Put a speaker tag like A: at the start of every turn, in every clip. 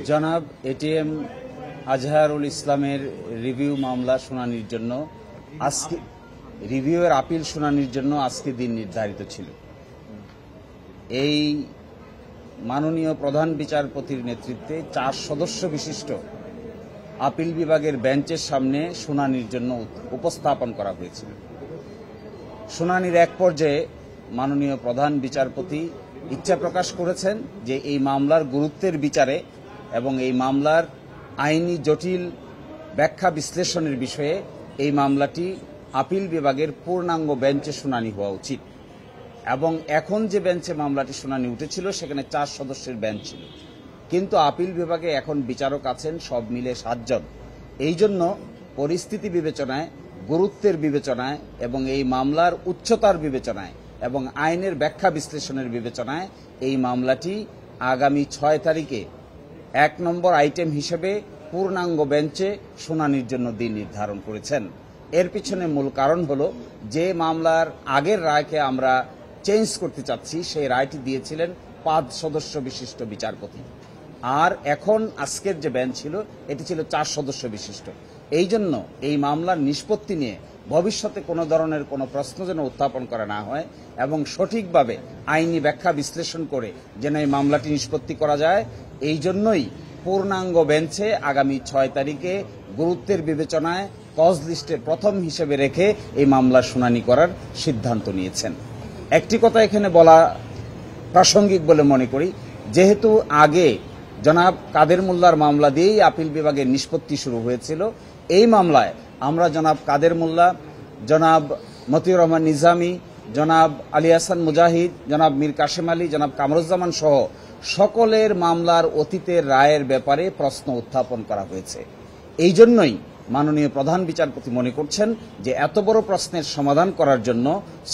A: জনাব এটিএম আজহারুল ইসলামের রিভিউ মামলা শুনানির জন্য আজকে রিভিউয়ের আপিল শুনানির জন্য আজকে দিন নির্ধারিত ছিল। এই মাননীয় প্রধান বিচারপতির নেতৃত্বে 4 সদস্য বিশিষ্ট আপিল বিভাগের বেঞ্চের সামনে শুনানির জন্য উপস্থাপন করা হয়েছিল। শুনানির এক পর্যায়ে মাননীয় প্রধান বিচারপতি ইচ্ছা প্রকাশ করেছেন যে এই মামলার গুরুত্বের বিচারে এবং এই মামলার আইনি জটিল ব্যাখ্যা বিশ্লেষণের বিষয়ে এই মামলাটি আপিল বিভাগের পূর্ণাঙ্গ বেঞ্চে শুনানি হওয়া উচিত। এবং এখন যে বেঞ্চে মামলাটি শুনানি উঠেছিল সেখানে 4 সদস্যের বেঞ্চ ছিল, কিন্তু আপিল বিভাগে এখন বিচারক আছেন সব মিলে 7 জন। এই জন্য পরিস্থিতি বিবেচনায়, গুরুত্বের বিবেচনায় এবং এই মামলার উচ্চতার বিবেচনায় এবং আইনের ব্যাখ্যা বিশ্লেষণের বিবেচনায় এই মামলাটি আগামী 6 তারিখে 1 নম্বর আইটেম হিসেবে পূর্ণাঙ্গ বেঞ্চে শুনানির জন্য দিন নির্ধারণ করেছেন। এর পিছনে মূল কারণ হলো যে মামলার আগের রায়কে আমরা চেঞ্জ করতে চাচ্ছি সেই রায়টি দিয়েছিলেন 5 সদস্য বিশিষ্ট বিচারপতি, আর এখন আজকের যে বেঞ্চ ছিল এটি ছিল 4 সদস্য বিশিষ্ট। এই জন্য এই মামলার নিষ্পত্তি নিয়ে ভবিষ্যতে কোনো ধরনের কোনো প্রশ্ন যেন উত্থাপন করা না হয় এবং সঠিকভাবে আইনি ব্যাখ্যা বিশ্লেষণ করে যেন এই মামলাটি নিষ্পত্তি করা যায়, এই জন্যই পূর্ণাঙ্গ বেঞ্চে আগামী 6 তারিখে গুরুত্বের বিবেচনায় কজ লিস্টে প্রথম হিসেবে রেখে এই মামলার শুনানি করার সিদ্ধান্ত নিয়েছেন। একটি কথা এখানে বলা প্রাসঙ্গিক বলে মনে করি, যেহেতু আগে জনাব কাদের মোল্লার মামলা দিয়েই আপিল বিভাগের নিষ্পত্তি শুরু হয়েছিল, এই মামলায় আমরা জনাব কাদের মোল্লা, জনাব মতিউর রহমান নিজামী, জনাব আলী হাসান মুজাহিদ, জনাব মীর কাশেম আলী, জনাব কামরুজ্জামান সহ সকলের মামলার অতীতের রায়ের ব্যাপারে প্রশ্ন উত্থাপন করা হয়েছে। এই জন্যই মাননীয় প্রধান বিচারপতি মনে করছেন যে এত বড় প্রশ্নের সমাধান করার জন্য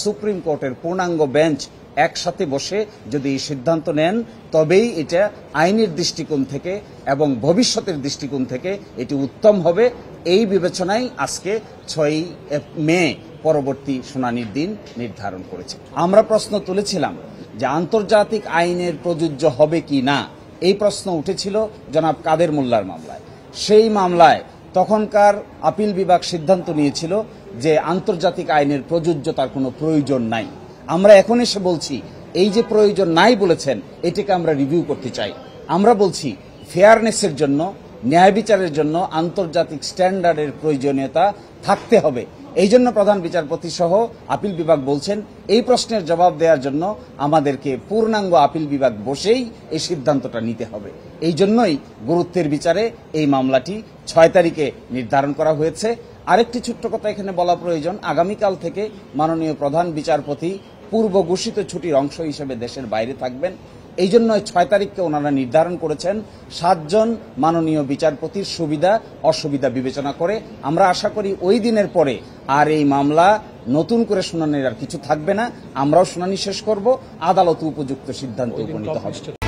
A: সুপ্রিম কোর্টের পূর্ণাঙ্গ বেঞ্চ একসাথে বসে যদি এই সিদ্ধান্ত নেন তবেই এটা আইনের দৃষ্টিকোণ থেকে এবং ভবিষ্যতের দৃষ্টিকোণ থেকে এটি উত্তম হবে। এই বিবেচনায় আজকে 6 মে পরবর্তী শুনানির দিন নির্ধারণ করেছে। আমরা প্রশ্ন তুলেছিলাম যে আন্তর্জাতিক আইনের প্রযোজ্য হবে কি না, এই প্রশ্ন উঠেছিল জনাব কাদের মোল্লার মামলায়। সেই মামলায় তখনকার আপিল বিভাগ সিদ্ধান্ত নিয়েছিল যে আন্তর্জাতিক আইনের প্রযোজ্যতার কোনো প্রয়োজন নাই। আমরা এখন এসে বলছি এই যে প্রয়োজন নাই বলেছেন এটাকে আমরা রিভিউ করতে চাই। আমরা বলছি ফেয়ারনেসের জন্য, ন্যায় বিচারের জন্য আন্তর্জাতিক স্ট্যান্ডার্ডের প্রয়োজনীয়তা থাকতে হবে। এই জন্য প্রধান বিচারপতি সহ আপিল বিভাগ বলছেন এই প্রশ্নের জবাব দেওয়ার জন্য আমাদেরকে পূর্ণাঙ্গ আপিল বিভাগ বসেই এই সিদ্ধান্তটা নিতে হবে। এই জন্যই গুরুত্বের বিচারে এই মামলাটি 6 তারিখে নির্ধারণ করা হয়েছে। আরেকটি ছোট্ট কথা এখানে বলা প্রয়োজন, আগামীকাল থেকে মাননীয় প্রধান বিচারপতি পূর্ব ঘোষিত ছুটির অংশ হিসেবে দেশের বাইরে থাকবেন। এই জন্য 6 তারিখকে ওনারা নির্ধারণ করেছেন 7 জন মাননীয় বিচারপতির সুবিধা অসুবিধা বিবেচনা করে। আমরা আশা করি ওই দিনের পরে আর এই মামলা নতুন করে শুনানির আর কিছু থাকবে না, আমরাও শুনানি শেষ করব, আদালত উপযুক্ত সিদ্ধান্তে উপনীত হবে।